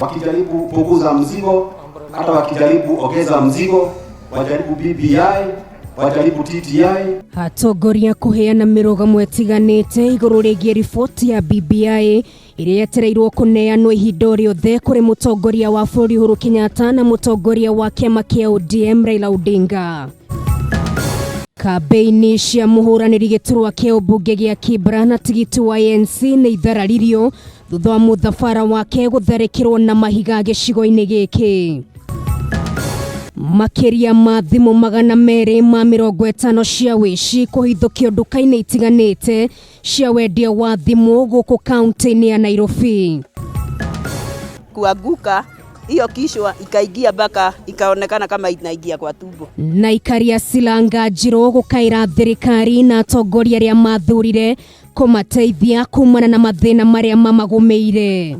wakijaribu punguza mzigo, hata wakijaribu ongeza mzigo, wajaribu BBI, wajaribu TTI. Atongoria kuheana mirogamo etiganite iguru rigie riboti ya BBI iria yetereirwo kuneanwo ihinda riothe kuri mutongoria wa bũrũri Uhuru Kenyatta na mutongoria wa kiama kia ODM Raila Odinga. Kambeini cia muhũranĩri gĩturwa kĩa ũmbunge gĩa Kibra na tigiti wa ANC nĩ ithararirio thutha wa mũthabara wake gũtharĩkĩrwo na mahiga gĩcigo-inĩ gĩkĩ. Makiria ma thimũ 250 cia wici kuhithũkio nduka-inĩ itiganĩte cia wendia wa thimũ gũkũ kaunti-inĩ ya Nairobi. Kuanguka hiyo kishwa ikaingia mpaka ikaonekana kama inaingia kwa tumbo. Na ikaria Silanga Njirũ gũkaĩra thirikari na atongoria arĩa mathurire kũmateithia kumana na mathĩna marĩa mamagũmĩire.